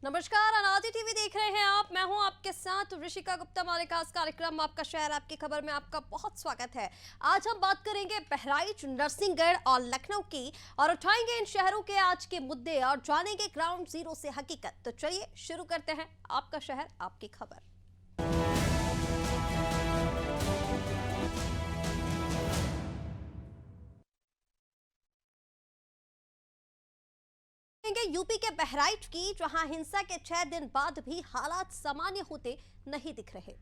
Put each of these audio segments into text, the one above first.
नमस्कार, अनादि टीवी देख रहे हैं आप। मैं हूं आपके साथ ऋषिका गुप्ता। हमारे खास कार्यक्रम आपका शहर आपकी खबर में आपका बहुत स्वागत है। आज हम बात करेंगे बहराइच, नरसिंहगढ़ और लखनऊ की और उठाएंगे इन शहरों के आज के मुद्दे और जानेंगे ग्राउंड जीरो से हकीकत। तो चलिए शुरू करते हैं आपका शहर आपकी खबर। यूपी के बहराइच की, जहां हिंसा के 6 दिन बाद भी हालात सामान्य होते नहीं दिख रहे।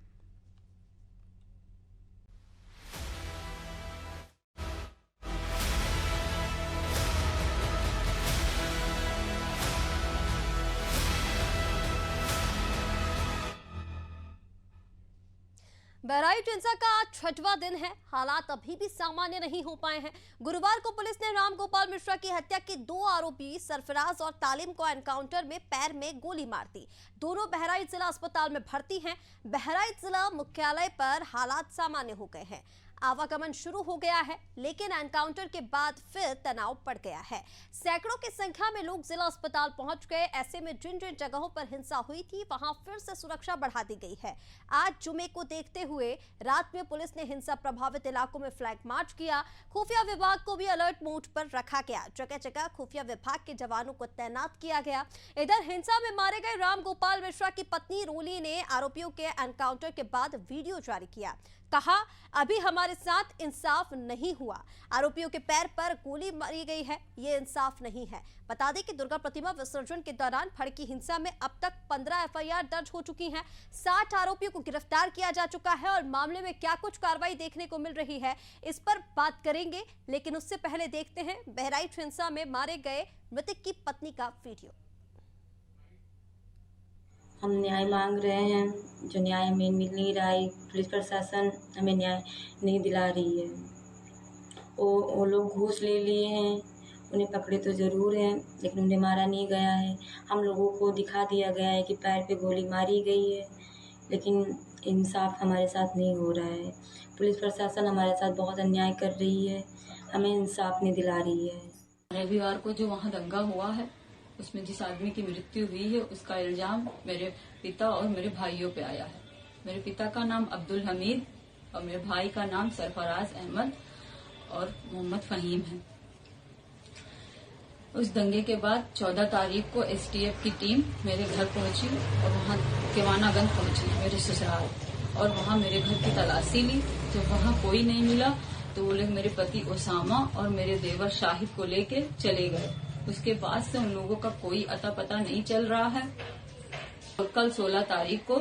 बहराइच हिंसा का आज 6वां दिन है। हालात अभी भी सामान्य नहीं हो पाए हैं। गुरुवार को पुलिस ने राम गोपाल मिश्रा की हत्या के 2 आरोपी सरफराज और तालिम को एनकाउंटर में पैर में गोली मार दी। दोनों बहराइच जिला अस्पताल में भर्ती हैं। बहराइच जिला मुख्यालय पर हालात सामान्य हो गए हैं। आवागमन शुरू हो गया है, लेकिन एनकाउंटर के बाद फिर तनाव बढ़ गया है। सैकड़ों की संख्या में लोग जिला अस्पताल पहुंच गए। ऐसे में जिन जिन जगहों पर हिंसा हुई थी वहां फिर से सुरक्षा बढ़ा दी गई है। आज जुमे को देखते हुए रात में पुलिस ने हिंसा प्रभावित इलाकों में फ्लैग मार्च किया। खुफिया विभाग को भी अलर्ट मोड पर रखा गया। जगह जगह खुफिया विभाग के जवानों को तैनात किया गया। इधर हिंसा में मारे गए राम गोपाल मिश्रा की पत्नी रोली ने आरोपियों के एनकाउंटर के बाद वीडियो जारी किया। कहा, अभी हमारे साथ इंसाफ नहीं हुआ। आरोपियों के पैर पर गोली मारी गई है, ये इंसाफ नहीं है। बता दें कि दुर्गा प्रतिमा विसर्जन के दौरान भड़की हिंसा में अब तक 15 एफआईआर दर्ज हो चुकी हैं। 60 आरोपियों को गिरफ्तार किया जा चुका है और मामले में क्या कुछ कार्रवाई देखने को मिल रही है, इस पर बात करेंगे। लेकिन उससे पहले देखते हैं बहराइच हिंसा में मारे गए मृतक की पत्नी का वीडियो। हम न्याय मांग रहे हैं, जो न्याय हमें मिल नहीं रहा है। पुलिस प्रशासन हमें न्याय नहीं दिला रही है। वो लोग घूस ले लिए हैं, उन्हें पकड़े तो ज़रूर हैं, लेकिन उन्हें मारा नहीं गया है। हम लोगों को दिखा दिया गया है कि पैर पे गोली मारी गई है, लेकिन इंसाफ हमारे साथ नहीं हो रहा है। पुलिस प्रशासन हमारे साथ बहुत अन्याय कर रही है, हमें इंसाफ नहीं दिला रही है। रविवार को जो वहाँ दंगा हुआ है, उसमें जिस आदमी की मृत्यु हुई है, उसका इल्जाम मेरे पिता और मेरे भाइयों पे आया है। मेरे पिता का नाम अब्दुल हमीद और मेरे भाई का नाम सरफराज अहमद और मोहम्मद फहीम है। उस दंगे के बाद 14 तारीख को एसटीएफ की टीम मेरे घर पहुंची और वहाँ केवानागंज पहुंची, मेरे ससुराल, और वहाँ मेरे घर की तलाशी ली। जब वहाँ कोई नहीं मिला तो वो लोग मेरे पति ओसामा और मेरे देवर शाहिद को लेके चले गए। उसके बाद से उन लोगों का कोई अता पता नहीं चल रहा है। और कल 16 तारीख को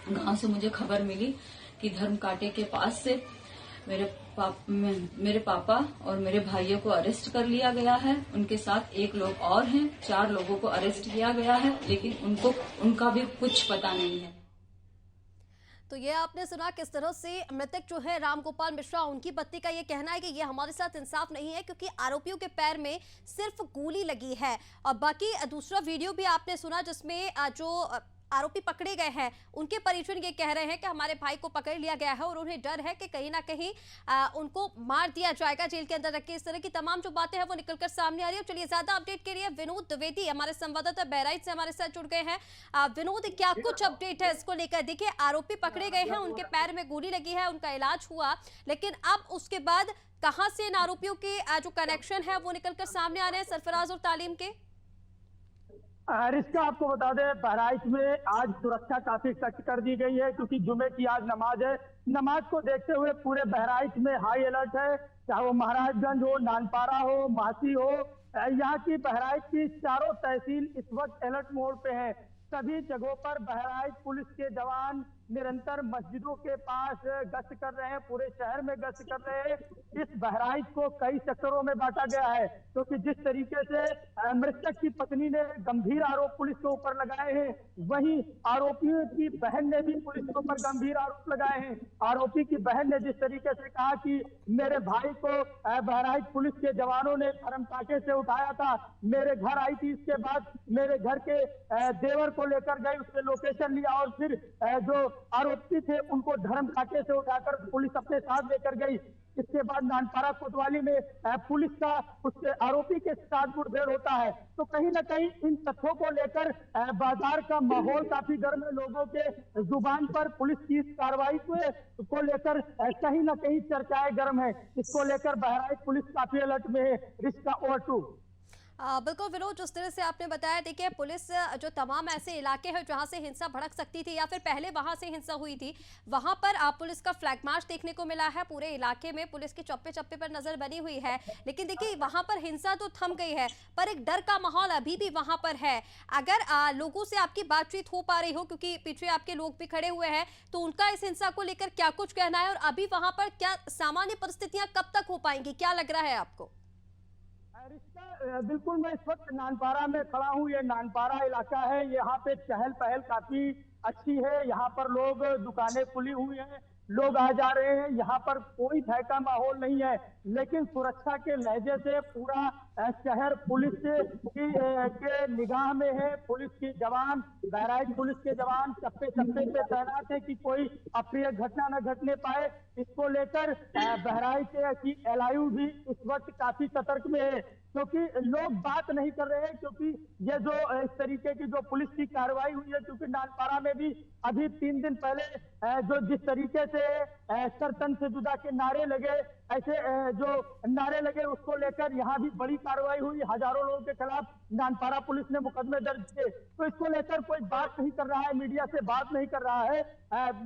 गांव से मुझे खबर मिली कि धर्म कांटे के पास से मेरे पापा और मेरे भाइयों को अरेस्ट कर लिया गया है। उनके साथ एक लोग और हैं। 4 लोगों को अरेस्ट किया गया है, लेकिन उनका भी कुछ पता नहीं है। तो ये आपने सुना किस तरह से मृतक जो है राम गोपाल मिश्रा, उनकी पत्नी का ये कहना है कि ये हमारे साथ इंसाफ नहीं है, क्योंकि आरोपियों के पैर में सिर्फ गोली लगी है। और बाकी दूसरा वीडियो भी आपने सुना जिसमें जो आरोपी पकड़े गए हैं उनके परिजन ये कह रहे हैं कि हमारे भाई को पकड़ लिया गया है और उन्हें डर है कि कहीं ना कहीं उनको मार दिया जाएगा, जेल के अंदर रख के। इस तरह की तमाम जो बातें हैं वो निकलकर सामने आ रही है। चलिए ज्यादा अपडेट के लिए विनोद द्विवेदी हमारे संवाददाता बहराइच से हमारे साथ जुड़ गए हैं। विनोद, क्या कुछ अपडेट है इसको लेकर? देखिए, आरोपी पकड़े गए हैं, उनके पैर में गोली लगी है, उनका इलाज हुआ, लेकिन अब उसके बाद कहां से इन आरोपियों के जो कनेक्शन है वो निकलकर सामने आ रहे हैं, सरफराज और तालीम के? रिश्ता आपको बता दें, बहराइच में आज सुरक्षा काफी सख्त कर दी गई है, क्योंकि जुमे की आज नमाज है। नमाज को देखते हुए पूरे बहराइच में हाई अलर्ट है। चाहे वो महाराजगंज हो, नानपारा हो, मासी हो, यहाँ की बहराइच की चारों तहसील इस वक्त अलर्ट मोड पे है। सभी जगहों पर बहराइच पुलिस के जवान निरंतर मस्जिदों के पास गश्त कर रहे हैं, पूरे शहर में गश्त कर रहे हैं। इस बहराइच को कई सेक्टरों में बांटा गया है, क्योंकि जिस तरीके से मृतक की पत्नी ने गंभीर आरोप पुलिस के ऊपर लगाए हैं, वहीं आरोपियों की बहन ने भी पुलिस के ऊपर गंभीर आरोप लगाए हैं। आरोपी की बहन ने जिस तरीके से कहा कि मेरे भाई को बहराइच पुलिस के जवानों ने धर्म कांटे से उठाया था, मेरे घर आई थी, इसके बाद मेरे घर के देवर को लेकर गई, उसने लोकेशन लिया और फिर जो आरोपी थे उनको धर्म कांटे से उठाकर पुलिस अपने साथ लेकर गई। इसके बाद नानपारा कोतवाली में पुलिस का उस आरोपी के साथ मुठभेड़ होता है। तो कहीं ना कहीं इन तथ्यों को लेकर बाजार का माहौल काफी गर्म है। लोगों के जुबान पर पुलिस की इस कार्रवाई को लेकर कहीं ना कहीं चर्चाएं गर्म है। इसको लेकर बहराइच पुलिस काफी अलर्ट में है। रिश्ता ओवर टू। बिल्कुल विनोद, जिस तरह से आपने बताया, देखिए पुलिस जो तमाम ऐसे इलाके हैं जहां से हिंसा भड़क सकती थी या फिर पहले वहां से हिंसा हुई थी, वहां पर आप पुलिस का फ्लैग मार्च देखने को मिला है। पूरे इलाके में पुलिस की चप्पे चप्पे पर नजर बनी हुई है। लेकिन देखिए वहां पर हिंसा तो थम गई है, पर एक डर का माहौल अभी भी वहां पर है। अगर लोगों से आपकी बातचीत हो पा रही हो, क्योंकि पीछे आपके लोग भी खड़े हुए हैं, तो उनका इस हिंसा को लेकर क्या कुछ कहना है और अभी वहां पर क्या सामान्य परिस्थितियां कब तक हो पाएंगी, क्या लग रहा है आपको? बिल्कुल, मैं इस वक्त नानपारा में खड़ा हूँ। ये नानपारा इलाका है, यहाँ पे चहल पहल काफी अच्छी है। यहाँ पर लोग, दुकानें खुली हुई हैं, लोग आ जा रहे हैं। यहाँ पर कोई भय का माहौल नहीं है, लेकिन सुरक्षा के लहजे से पूरा शहर पुलिस के निगाह में है। पुलिस की जवान, बहराइच पुलिस के जवान चप्पे चप्पे पे तैनात है कि कोई अप्रिय घटना न घटने पाए। इसको लेकर बहराइच की एलआईयू भी इस वक्त काफी सतर्क में है, क्योंकि लोग बात नहीं कर रहे हैं। क्योंकि ये जो इस तरीके की जो पुलिस की कार्रवाई हुई है, क्योंकि नानपारा में भी अभी 3 दिन पहले जो जिस तरीके से सर तन से जुदा के नारे लगे, ऐसे जो नारे लगे, उसको लेकर यहाँ भी बड़ी कार्रवाई हुई। हजारों लोगों के खिलाफ नानपारा पुलिस ने मुकदमे दर्ज किए। तो इसको लेकर कोई बात नहीं कर रहा है, मीडिया से बात नहीं कर रहा है,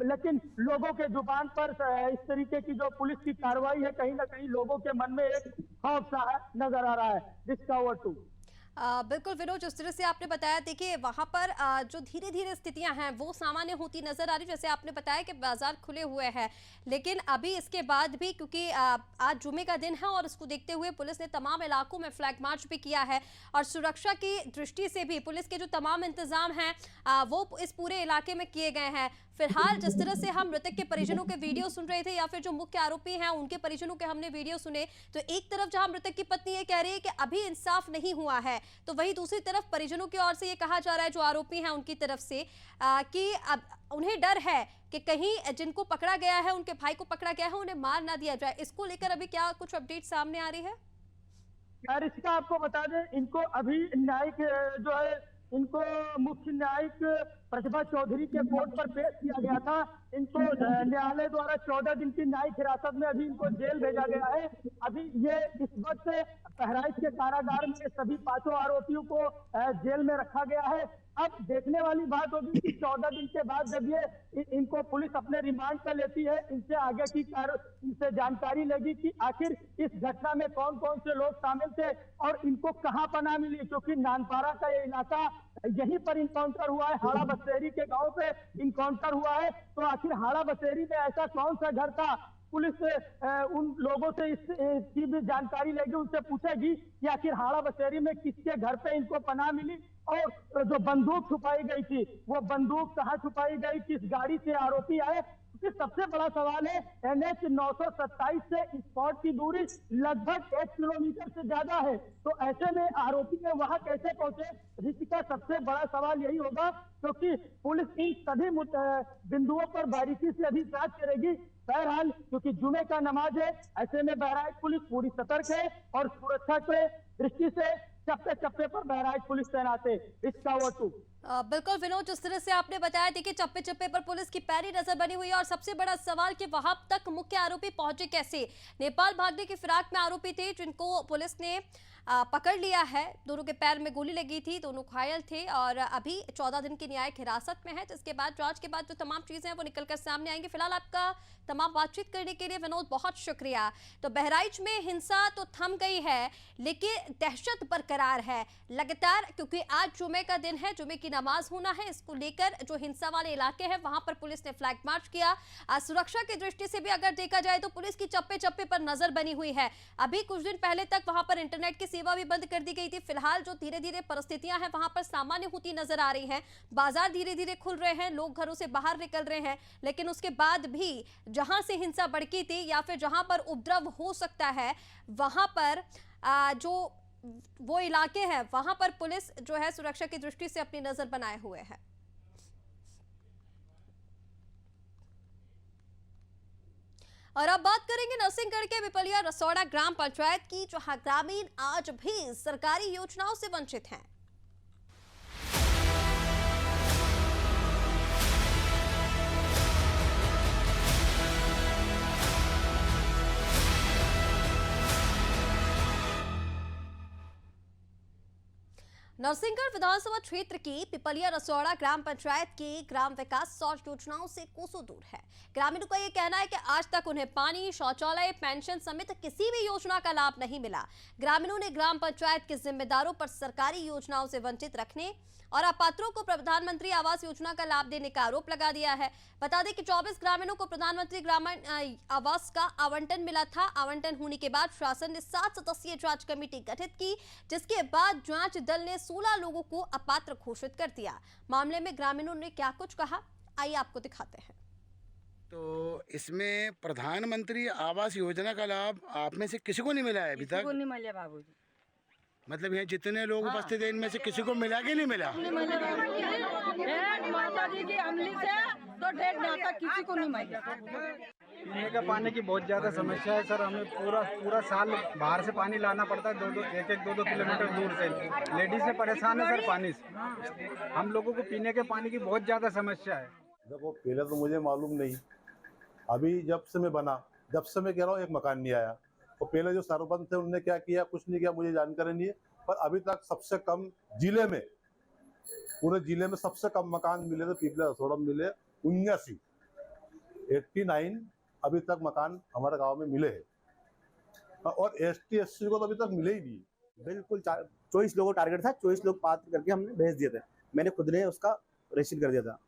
लेकिन लोगों के जुबान पर इस तरीके की जो पुलिस की कार्रवाई है, कहीं ना कहीं लोगों के मन में एक खौफ सा नजर आ रहा है। रिश्ता ओवर टू। बिल्कुल विनोद, जिस तरह से आपने बताया, देखिए वहां पर जो धीरे धीरे स्थितियां हैं वो सामान्य होती नजर आ रही। जैसे आपने बताया कि बाजार खुले हुए हैं, लेकिन अभी इसके बाद भी, क्योंकि आज जुमे का दिन है और इसको देखते हुए पुलिस ने तमाम इलाकों में फ्लैग मार्च भी किया है और सुरक्षा की दृष्टि से भी पुलिस के जो तमाम इंतजाम हैं वो इस पूरे इलाके में किए गए हैं। फिलहाल जिस तरह से हम मृतक के परिजनों के वीडियो सुन रहे थे या फिर जो मुख्य आरोपी हैं उनके परिजनों के हमने वीडियो सुने, तो एक तरफ जहां मृतक की पत्नी ये कह रही है कि अभी इंसाफ नहीं हुआ है, तो वहीं दूसरी तरफ परिजनों की ओर से ये कहा जा रहा है, जो आरोपी हैं उनकी तरफ से, कि अब उन्हें डर है कि कहीं जिनको पकड़ा गया है, उनके भाई को पकड़ा गया है, उन्हें मार ना दिया जाए। इसको लेकर अभी क्या कुछ अपडेट सामने आ रही है? यार, इसका आपको बता दें, इनको अभी न्यायिक जो है, इनको मुख्य न्यायिक प्रतिभा चौधरी के कोर्ट पर पेश किया गया था। इनको न्यायालय द्वारा 14 दिन की न्यायिक हिरासत में अभी इनको जेल भेजा गया है। अभी ये इस वक्त बहराइच के कारागार में सभी 5 आरोपियों को जेल में रखा गया है। अब देखने वाली बात होगी कि 14 दिन के बाद जब ये इनको पुलिस अपने रिमांड पर लेती है, इनसे आगे की इनसे जानकारी लेगी कि आखिर इस घटना में कौन कौन से लोग शामिल थे और इनको कहां पनाह मिली। क्योंकि नानपारा का ये इलाका, यहीं पर इनकाउंटर हुआ है, हाड़ा बसेरी के गांव पे इनकाउंटर हुआ है। तो आखिर हाड़ा बसेरी में ऐसा कौन सा घर था? पुलिस उन लोगों से इसकी भी जानकारी लेगी, उनसे पूछेगी कि आखिर हाड़ा बसेरी में किसके घर पे इनको पनाह मिली और जो बंदूक छुपाई गई थी, वो बंदूक कहाँ छुपाई गई, किस गाड़ी से आरोपी आए। क्योंकि सबसे बड़ा सवाल है, NH 927 से स्पॉट की दूरी लगभग 1 किलोमीटर से ज्यादा है, तो ऐसे में आरोपी में वहां कैसे पहुंचे? इसका सबसे बड़ा सवाल यही होगा, क्योंकि पुलिस इन सभी बिंदुओं पर बारीकी से अभी जांच करेगी। बहरहाल, क्योंकि जुमे का नमाज है, ऐसे में बहराइच पुलिस पूरी सतर्क है और सुरक्षा के दृष्टि से चप्पे चप्पे पर बहराइच पुलिस तैनात है। इसका वो टू। बिल्कुल विनोद, जिस तरह से आपने बताया, देखिए चप्पे चप्पे पर पुलिस की पैरी नजर बनी हुई है और सबसे बड़ा सवाल कि वहां तक मुख्य आरोपी पहुंचे कैसे। नेपाल भागने की फिराक में आरोपी थे जिनको पुलिस ने पकड़ लिया है। दोनों के पैर में गोली लगी थी, दोनों घायल थे और अभी 14 दिन की न्यायिक हिरासत में है, जिसके बाद जांच के बाद जो तमाम चीजें हैं वो निकलकर सामने आएंगी। फिलहाल आपका तमाम बातचीत करने के लिए विनोद बहुत शुक्रिया। तो बहराइच में हिंसा तो थम गई है, लेकिन दहशत बरकरार है लगातार, क्योंकि आज जुमे का दिन है, जुमे की नमाज होना है। इसको लेकर जो हिंसा वाले इलाके हैं वहां पर पुलिस ने फ्लैग मार्च किया। सुरक्षा की दृष्टि से भी अगर देखा जाए तो पुलिस की चप्पे चप्पे पर नजर बनी हुई है। अभी कुछ दिन पहले तक वहां पर इंटरनेट की सेवा भी बंद कर दी गई थी। फिलहाल जो धीरे धीरे परिस्थितियां हैं वहां पर सामान्य होती नजर आ रही हैं। बाजार धीरे धीरे खुल रहे हैं, लोग घरों से बाहर निकल रहे हैं, लेकिन उसके बाद भी जहां से हिंसा भड़की थी या फिर जहां पर उपद्रव हो सकता है, वहां पर जो वो इलाके हैं वहां पर पुलिस जो है सुरक्षा की दृष्टि से अपनी नजर बनाए हुए है। और अब बात करेंगे नरसिंहगढ़ के पिपलिया रसौड़ा ग्राम पंचायत की, जहां ग्रामीण आज भी सरकारी योजनाओं से वंचित हैं। नरसिंहगढ़ विधानसभा क्षेत्र की पिपलिया रसौड़ा ग्राम पंचायत की ग्राम विकास सौर योजनाओं से कोसों दूर है। ग्रामीणों का यह कहना है कि आज तक उन्हें पानी, शौचालय, पेंशन समेत किसी भी योजना का लाभ नहीं मिला। ग्रामीणों ने ग्राम पंचायत के जिम्मेदारों पर सरकारी योजनाओं से वंचित रखने और अपात्रों को प्रधानमंत्री आवास योजना का लाभ देने का आरोप लगा दिया है। बता दें कि 24 ग्रामीणों को प्रधानमंत्री ग्रामीण आवास का आवंटन मिला था। आवंटन होने के बाद शासन ने 7 सदस्यीय जांच कमेटी गठित की, जिसके बाद जांच दल ने 16 लोगों को अपात्र घोषित कर दिया। मामले में ग्रामीणों ने क्या कुछ कहा, आइए आपको दिखाते हैं। तो इसमें प्रधानमंत्री आवास योजना का लाभ आप में से किसी को नहीं मिला है अभी तक? किसी को नहीं मिला बाबूजी। मतलब यहाँ जितने लोग उपस्थित हैं इनमें से किसी को मिला कि नहीं मिला? माता जी की अमली से तो डेढ़ नाता किसी को नहीं मिला। पीने का पानी की बहुत ज़्यादा समस्या है सर। हमें पूरा साल बाहर से पानी लाना पड़ता है, 2-2 किलोमीटर दूर से। लेडीज से परेशान है सर पानी से। हम लोगों को पीने के पानी की बहुत ज़्यादा समस्या है। देखो पहले तो मुझे मालूम नहीं, अभी जब से मैं बना, जब से मैं कह रहा हूँ एक मकान नहीं आया। और पहले जो सरपंच थे उन्होंने क्या किया, कुछ नहीं किया, मुझे जानकारी नहीं है। पर अभी तक सबसे कम जिले में, पूरे जिले में सबसे कम मकान मिले थे पिपलिया रसौड़ा में मिले 89 अभी तक मकान हमारे गांव में मिले हैं। और ST SC को तो अभी तक मिले ही नहीं। बिल्कुल 24 लोगों का टारगेट था, 24 लोग पात्र करके हमने भेज दिए थे। मैंने खुद ने उसका रजिस्टर कर दिया था।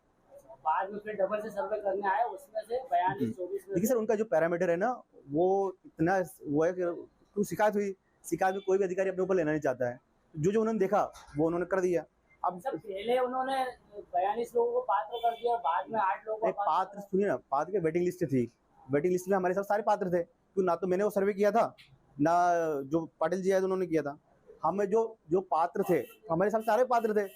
बाद में फिर डबल से सर्वे करने आए, उसमें से 42-24 देखिए सर, उनका जो पैरामीटर है ना वो इतना वो है कि शिकायत हुई, शिकायत में कोई भी अधिकारी अपने ऊपर लेना नहीं चाहता है। जो उन्होंने देखा वो उन्होंने कर दिया। अब पहले उन्होंने 42 लोगों को पात्र कर दिया, बाद में 8 लोगों को पात्र, सुनिए ना, पात्र की वेटिंग लिस्ट थी। वेटिंग लिस्ट में हमारे साथ सारे पात्र थे, क्यों ना तो मैंने वो सर्वे किया था, ना जो पाटिल जी है उन्होंने किया था। हमें जो पात्र थे, हमारे साथ सारे पात्र थे।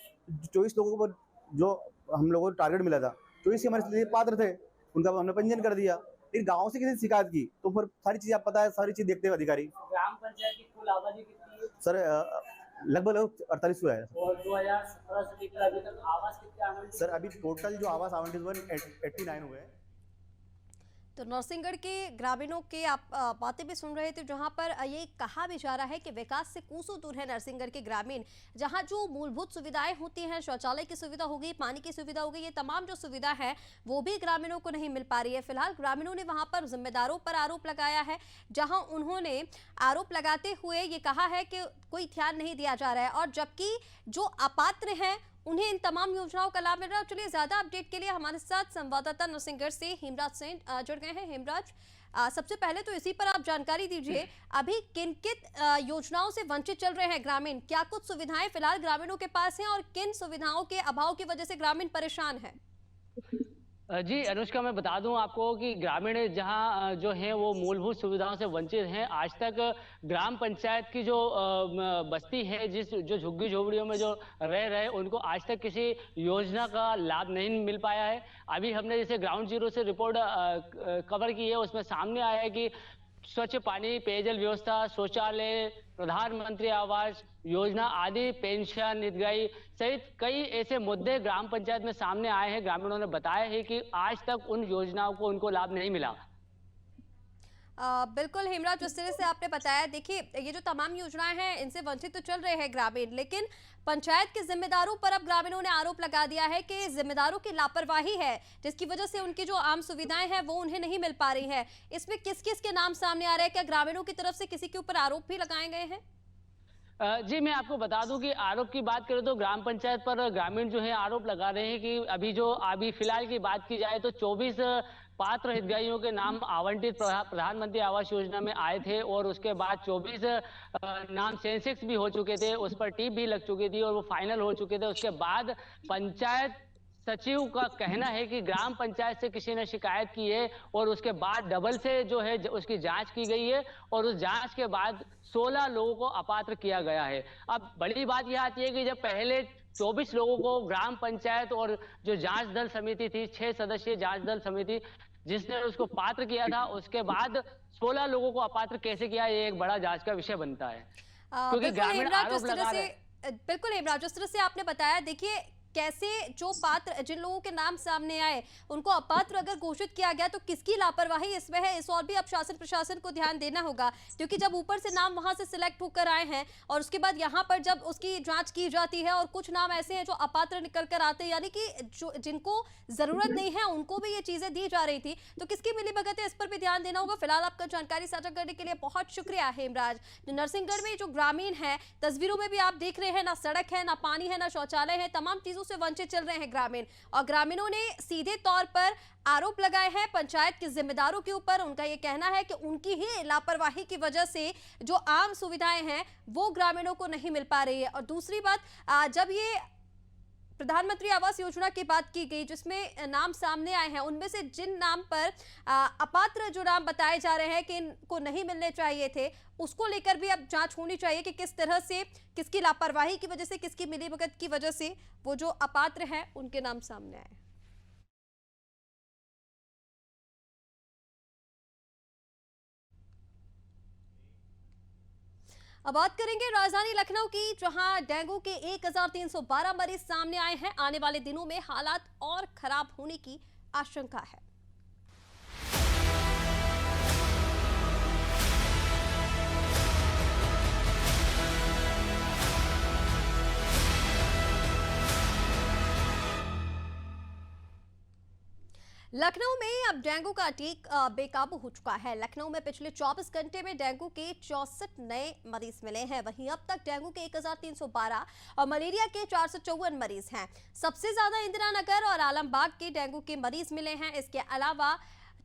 24 लोगों को जो हम लोगों को टारगेट मिला था, 24 हमारे लिए पात्र थे, उनका हमने पंजीयन कर दिया। फिर गांव से किसी ने शिकायत की तो फिर सारी चीज आप पता है, सारी चीज देखते हुए अधिकारी। ग्राम पंचायत की कुल आबादी कितनी है सर? लगभग 48 हुआ है। और 2017 से लेकर अभी तक आवास कितने आवंटित? सर अभी टोटल जो आवास आवंटित हुए 89 हुए हैं। तो नरसिंहगढ़ के ग्रामीणों के आप बातें भी सुन रहे थे, जहां पर ये कहा भी जा रहा है कि विकास से कोसों दूर है नरसिंहगढ़ के ग्रामीण। जहां जो मूलभूत सुविधाएं होती हैं, शौचालय की सुविधा हो गई, पानी की सुविधा हो गई, ये तमाम जो सुविधा है वो भी ग्रामीणों को नहीं मिल पा रही है। फिलहाल ग्रामीणों ने वहां पर जिम्मेदारों पर आरोप लगाया है, जहां उन्होंने आरोप लगाते हुए ये कहा है कि कोई ध्यान नहीं दिया जा रहा है, और जबकि जो अपात्र हैं उन्हें इन तमाम योजनाओं का लाभ मिल रहा है। चलिए ज्यादा अपडेट के लिए हमारे साथ संवाददाता नरसिंहगढ़ से हेमराज सेन जुड़ गए हैं। हेमराज, सबसे पहले तो इसी पर आप जानकारी दीजिए, अभी किन किन योजनाओं से वंचित चल रहे हैं ग्रामीण? क्या कुछ सुविधाएं फिलहाल ग्रामीणों के पास हैं और किन सुविधाओं के अभाव की वजह से ग्रामीण परेशान है? जी अनुष्का, मैं बता दूं आपको कि ग्रामीण जहां जो हैं वो मूलभूत सुविधाओं से वंचित हैं। आज तक ग्राम पंचायत की जो बस्ती है, जो झुग्गी झोपड़ियों में जो रह रहे, उनको आज तक किसी योजना का लाभ नहीं मिल पाया है। अभी हमने जैसे ग्राउंड जीरो से रिपोर्ट कवर की है, उसमें सामने आया है कि स्वच्छ पानी, पेयजल व्यवस्था, शौचालय, प्रधानमंत्री आवास योजना आदि, पेंशन, हितग्राही सहित कई ऐसे मुद्दे ग्राम पंचायत में सामने आए हैं। ग्रामीणों ने बताया है कि आज तक उन योजनाओं को उनको लाभ नहीं मिला। बिल्कुल हेमराज, जिस तरह से आपने बताया, देखिए ये जो तमाम योजनाएं हैं इनसे वंचित तो चल रहे हैं ग्रामीण, लेकिन पंचायत के जिम्मेदारों पर अब ग्रामीणों ने आरोप लगा दिया है कि जिम्मेदारों की लापरवाही है, जिसकी वजह से उनकी जो आम सुविधाएं हैं वो उन्हें नहीं मिल पा रही है। इसमें किस किस के नाम सामने आ रहे हैं? क्या ग्रामीणों की तरफ से किसी के ऊपर आरोप भी लगाए गए हैं? जी मैं आपको बता दूं कि आरोप की बात करें तो ग्राम पंचायत पर ग्रामीण जो है आरोप लगा रहे हैं कि अभी फिलहाल की बात की जाए तो 24 पात्र हितग्राहियों के नाम आवंटित प्रधानमंत्री आवास योजना में आए थे, और उसके बाद 24 नाम सेंसेक्स भी हो चुके थे, उस पर टीप भी लग चुकी थी और वो फाइनल हो चुके थे। उसके बाद पंचायत सचिव का कहना है कि ग्राम पंचायत से किसी ने शिकायत की है और उसके बाद डबल से जो है उसकी जांच की गई है, और उस जांच के बाद 16 लोगों को अपात्र किया गया है। अब बड़ी बात यह आती है कि जब पहले 24 लोगों को ग्राम पंचायत और जो जांच दल समिति थी, 6 सदस्यीय जांच दल समिति, जिसने उसको पात्र किया था, उसके बाद 16 लोगों को अपात्र कैसे किया, ये एक बड़ा जांच का विषय बनता है, क्योंकि बिल्कुल ग्रामीण हेमराज, आरोप जिस तरह लगा से रहे। बिल्कुल हेमराज, जिस तरह से आपने बताया, देखिए कैसे जो पात्र, जिन लोगों के नाम सामने आए, उनको अपात्र अगर घोषित किया गया तो किसकी लापरवाही इसमें है, इस और भी अब शासन प्रशासन को ध्यान देना होगा। क्योंकि जब ऊपर से नाम वहां से सिलेक्ट होकर आए हैं और उसके बाद यहाँ पर जब उसकी जांच की जाती है और कुछ नाम ऐसे हैं जो अपात्र निकल कर आते हैं, यानी कि जो जिनको जरूरत नहीं है उनको भी ये चीजें दी जा रही थी, तो किसकी मिलीभगत है, इस पर भी ध्यान देना होगा। फिलहाल आपका जानकारी साझा करने के लिए बहुत शुक्रिया हेमराज। नरसिंहगढ़ में जो ग्रामीण है, तस्वीरों में भी आप देख रहे हैं, ना सड़क है, ना पानी है, ना शौचालय है, तमाम चीजों से वंचित चल रहे हैं ग्रामीण। और ग्रामीणों ने सीधे तौर पर आरोप लगाए हैं पंचायत के जिम्मेदारों के ऊपर। उनका यह कहना है कि उनकी ही लापरवाही की वजह से जो आम सुविधाएं हैं वो ग्रामीणों को नहीं मिल पा रही है। और दूसरी बात, जब ये प्रधानमंत्री आवास योजना की बात की गई, जिसमें नाम सामने आए हैं, उनमें से जिन नाम पर अपात्र जो नाम बताए जा रहे हैं कि इनको नहीं मिलने चाहिए थे, उसको लेकर भी अब जांच होनी चाहिए कि किस तरह से, किसकी लापरवाही की वजह से, किसकी मिलीभगत की वजह से वो जो अपात्र हैं उनके नाम सामने आए। अब बात करेंगे राजधानी लखनऊ की, जहां डेंगू के 1312 मरीज सामने आए हैं। आने वाले दिनों में हालात और खराब होने की आशंका है। लखनऊ में अब डेंगू का अटैक बेकाबू हो चुका है। लखनऊ में पिछले 24 घंटे में डेंगू के 64 नए मरीज मिले हैं। वहीं अब तक डेंगू के 1312 और मलेरिया के 454 मरीज हैं। सबसे ज्यादा इंदिरा नगर और आलमबाग के डेंगू के मरीज मिले हैं। इसके अलावा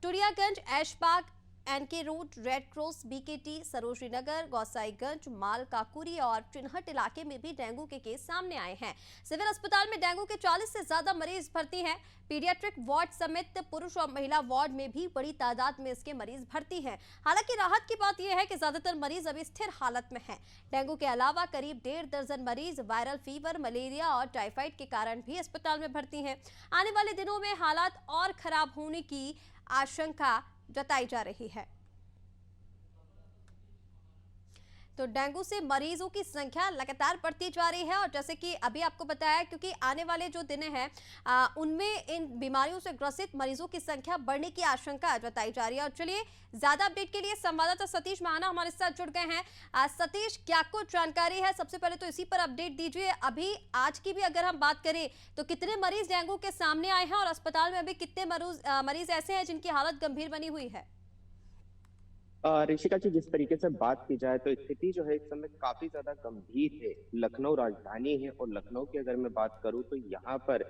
Turiyaganj, Aishbagh, NK road, red cross, BKT, Sarojini Nagar, Gosaiganj, Mal Kakori और चिन्हट इलाके में भी डेंगू के केस सामने आए हैं। सिविल अस्पताल में डेंगू के 40 से ज्यादा मरीज भर्ती हैं। पीडियाट्रिक वार्ड समेत पुरुष और महिला वार्ड में भी बड़ी तादाद में इसके मरीज भर्ती हैं। हालांकि राहत की बात यह है कि ज्यादातर मरीज अभी स्थिर हालत में हैं। डेंगू के अलावा करीब 1.5 दर्जन मरीज वायरल फीवर, मलेरिया और टाइफाइड के कारण भी अस्पताल में भर्ती हैं। आने वाले दिनों में हालात और खराब होने की आशंका जताई जा रही है। तो डेंगू से मरीजों की संख्या लगातार बढ़ती जा रही है और जैसे कि अभी आपको बताया, क्योंकि आने वाले जो दिन हैं उनमें इन बीमारियों से ग्रसित मरीजों की संख्या बढ़ने की आशंका जताई जा रही है। और चलिए, ज्यादा अपडेट के लिए संवाददाता सतीश महाना हमारे साथ जुड़ गए हैं। सतीश, क्या कुछ जानकारी है? सबसे पहले तो इसी पर अपडेट दीजिए। अभी आज की भी अगर हम बात करें तो कितने मरीज डेंगू के सामने आए हैं और अस्पताल में अभी कितने मरीज ऐसे हैं जिनकी हालत गंभीर बनी हुई है? ऋषिका जी, जिस तरीके से बात की जाए तो स्थिति जो है इस समय काफी ज्यादा गंभीर है। लखनऊ राजधानी है और लखनऊ की अगर मैं बात करूं तो यहाँ पर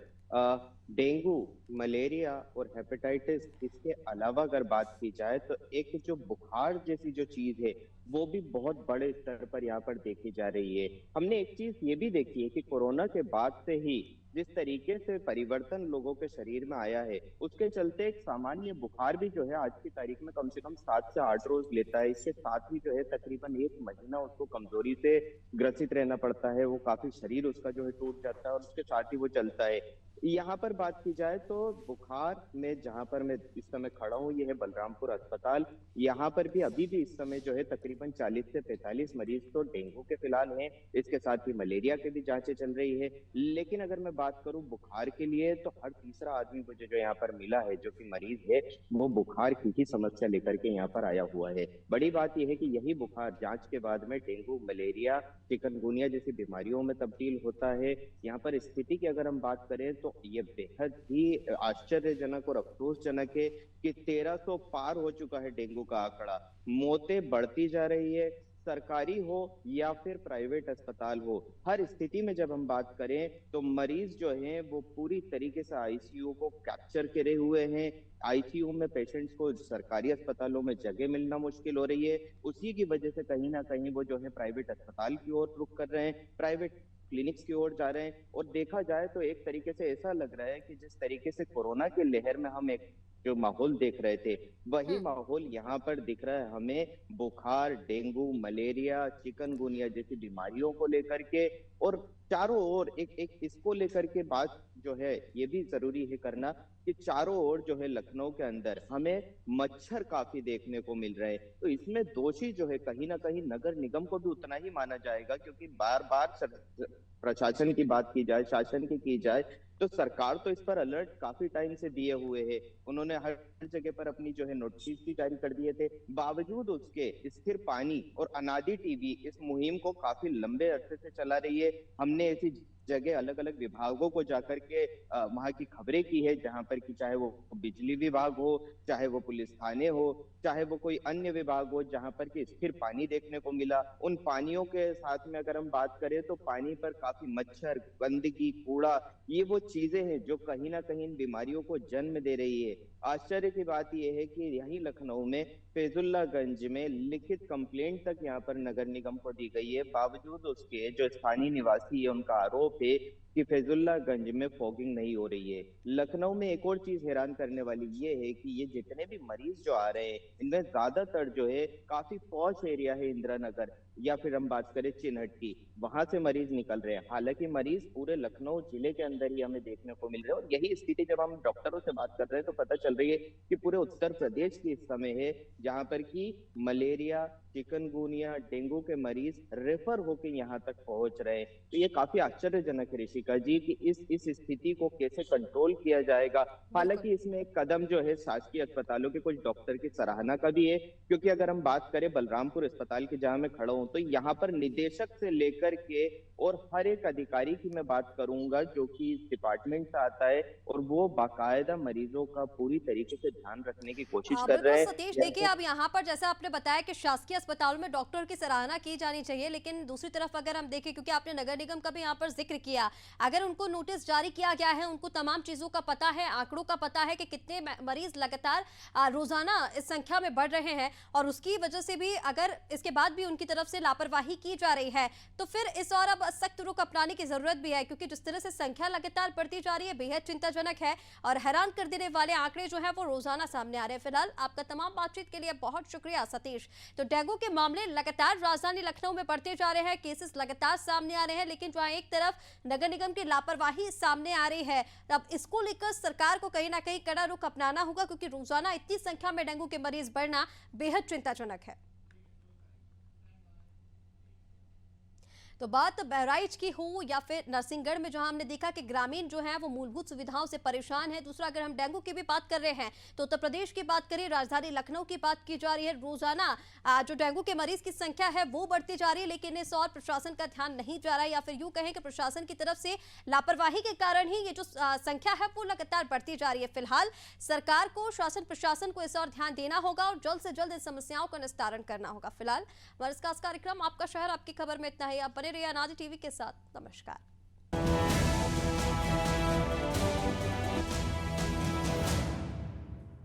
डेंगू, मलेरिया और हेपेटाइटिस, इसके अलावा अगर बात की जाए तो एक जो बुखार जैसी जो चीज है वो भी बहुत बड़े स्तर पर यहाँ पर देखी जा रही है। हमने एक चीज ये भी देखी है कि कोरोना के बाद से ही जिस तरीके से परिवर्तन लोगों के शरीर में आया है, उसके चलते एक सामान्य बुखार भी जो है आज की तारीख में कम से कम 7 से 8 रोज लेता है। इसके साथ ही जो है तकरीबन 1 महीना उसको कमजोरी से ग्रसित रहना पड़ता है। वो काफी शरीर उसका जो है टूट जाता है और उसके साथ ही वो चलता है। यहाँ पर बात की जाए तो बुखार में जहाँ पर मैं इस समय खड़ा हूँ, ये है बलरामपुर अस्पताल। यहाँ पर भी अभी भी इस समय जो है तकरीबन 40 से 45 मरीज तो डेंगू के फिलहाल हैं। इसके साथ ही मलेरिया के भी जांचें चल रही है। लेकिन अगर मैं बात करूँ बुखार के लिए तो हर तीसरा आदमी मुझे जो यहाँ पर मिला है जो कि मरीज है, वो बुखार की ही समस्या लेकर के यहाँ पर आया हुआ है। बड़ी बात यह है कि यही बुखार जांच के बाद में डेंगू, मलेरिया, चिकनगुनिया जैसी बीमारियों में तब्दील होता है। यहाँ पर स्थिति की अगर हम बात करें तो ये बेहद ही आश्चर्यजनक और अफसोसजनक है कि 1300 पार हो चुका है डेंगू का आंकड़ा। मौतें बढ़ती जा रही है, सरकारी हो या फिर प्राइवेट अस्पताल हो, हर स्थिति में जब हम बात करें तो मरीज जो हैं वो पूरी तरीके से आईसीयू को कैप्चर करे हुए हैं। आईसीयू में पेशेंट्स को सरकारी अस्पतालों में जगह मिलना मुश्किल हो रही है। उसी की वजह से कहीं ना कहीं वो जो है प्राइवेट अस्पताल की ओर रुख कर रहे हैं, प्राइवेट क्लिनिक्स की ओर जा रहे हैं। और देखा जाए तो एक तरीके से ऐसा लग रहा है कि जिस तरीके से कोरोना की लहर में हम एक जो माहौल देख रहे थे, वही माहौल यहाँ पर दिख रहा है हमें बुखार, डेंगू, मलेरिया, चिकनगुनिया जैसी बीमारियों को लेकर के। और चारों ओर एक इसको लेकर के बात जो है ये भी जरूरी है करना कि चारों ओर जो है लखनऊ के अंदर हमें मच्छर काफी देखने को मिल रहे हैं। तो इसमें दोषी जो है कहीं ना कहीं नगर निगम को भी उतना ही माना जाएगा, क्योंकि बार बार प्रशासन की बात की जाए, शासन की जाए, तो सरकार तो इस पर अलर्ट काफी टाइम से दिए हुए है। उन्होंने हर जगह पर अपनी जो है नोटिस भी जारी कर दिए थे। बावजूद उसके स्थिर पानी और अनादि टीवी इस मुहिम को काफी लंबे अरसे से चला रही है। हमने ऐसी जगह अलग अलग विभागों को जाकर के वहां की खबरें की है, जहां पर कि चाहे वो बिजली विभाग हो, चाहे वो पुलिस थाने हो, चाहे वो कोई अन्य विभाग हो, जहां पर कि स्थिर पानी देखने को मिला। उन पानियों के साथ में अगर हम बात करें तो पानी पर काफी मच्छर, गंदगी, कूड़ा, ये वो चीजें हैं जो कहीं ना कहीं इन बीमारियों को जन्म दे रही है। आश्चर्य की बात यह है कि यहीं लखनऊ में फैजुल्लागंज में लिखित कंप्लेंट तक यहाँ पर नगर निगम को दी गई है। बावजूद उसके जो स्थानीय निवासी है उनका आरोप है कि फैजुल्लागंज में फॉगिंग नहीं हो रही है। लखनऊ में एक और चीज हैरान करने वाली ये है कि ये जितने भी मरीज जो आ रहे हैं इनमें ज्यादातर जो है काफी पॉश एरिया है, इंदिरा नगर या फिर हम बात करें चिन्हट की, वहां से मरीज निकल रहे हैं। हालांकि मरीज पूरे लखनऊ जिले के अंदर ही हमें देखने को मिल रहे हैं। और यही स्थिति जब हम डॉक्टरों से बात कर रहे हैं तो पता चल रही है कि पूरे उत्तर प्रदेश की इस समय है जहां पर कि मलेरिया, चिकनगुनिया, डेंगू के मरीज रेफर होकर यहाँ तक पहुंच रहे हैं। तो ये काफी आश्चर्यजनक है ऋषिका जी कि इस स्थिति को कैसे कंट्रोल किया जाएगा। हालांकि इसमें एक कदम जो है शासकीय अस्पतालों के कुछ डॉक्टर की सराहना का भी है, क्योंकि अगर हम बात करें बलरामपुर अस्पताल की जहां मैं खड़ा हूं तो यहाँ पर निदेशक से लेकर के और हर एक अधिकारी की मैं बात करूंगा जो कि इस डिपार्टमेंट से आता है और वो बाकायदा मरीजों का पूरी तरीके से ध्यान रखने की कोशिश कर रहे हैं। सतीश, देखिए अब यहाँ पर जैसा आपने बताया कि शासकीय अस्पतालों में डॉक्टर की सराहना की जानी चाहिए, लेकिन दूसरी तरफ अगर हम देखें, क्योंकि आपने नगर निगम का भी यहाँ पर जिक्र किया, अगर उनको नोटिस जारी किया गया है, उनको तमाम चीजों का पता है, आंकड़ों का पता है कि कितने मरीज लगातार रोजाना इस संख्या में बढ़ रहे हैं, और उसकी वजह से भी अगर इसके बाद भी उनकी तरफ से लापरवाही की जा रही है, तो फिर इस और अब सख्त रुख अपनाने की जरूरत भी है, क्योंकि जिस तरह से संख्या लगातार बढ़ती जा रही है बेहद चिंताजनक है और हैरान कर देने वाले आंकड़े जो है वो रोजाना सामने आ रहे हैं। फिलहाल आपका तमाम बातचीत के लिए बहुत शुक्रिया सतीश। तो डेंगू के मामले लगातार राजधानी लखनऊ में बढ़ते जा रहे हैं, केसेस लगातार सामने आ रहे हैं, लेकिन जहां एक तरफ नगर निगम की लापरवाही सामने आ रही है, अब इसको लेकर सरकार को कहीं ना कहीं कड़ा रुख अपनाना होगा, क्योंकि रोजाना इतनी संख्या में डेंगू के मरीज बढ़ना बेहद चिंताजनक है। तो बात बहराइच की हो या फिर नरसिंहगढ़ में, जहां हमने देखा कि ग्रामीण जो हैं वो मूलभूत सुविधाओं से परेशान है। दूसरा, अगर हम डेंगू की भी बात कर रहे हैं तो उत्तर प्रदेश की बात करें, राजधानी लखनऊ की बात की जा रही है, रोजाना जो डेंगू के मरीज की संख्या है वो बढ़ती जा रही है, लेकिन इस और प्रशासन का ध्यान नहीं जा रहा है, या फिर यूं कहें कि प्रशासन की तरफ से लापरवाही के कारण ही ये जो संख्या है वो लगातार बढ़ती जा रही है। फिलहाल सरकार को, शासन प्रशासन को इस और ध्यान देना होगा और जल्द से जल्द इन समस्याओं का निस्तारण करना होगा। फिलहाल हमारा खास कार्यक्रम आपका शहर आपकी खबर में इतना ही। आप बने रहिए अनादि टीवी के साथ। नमस्कार।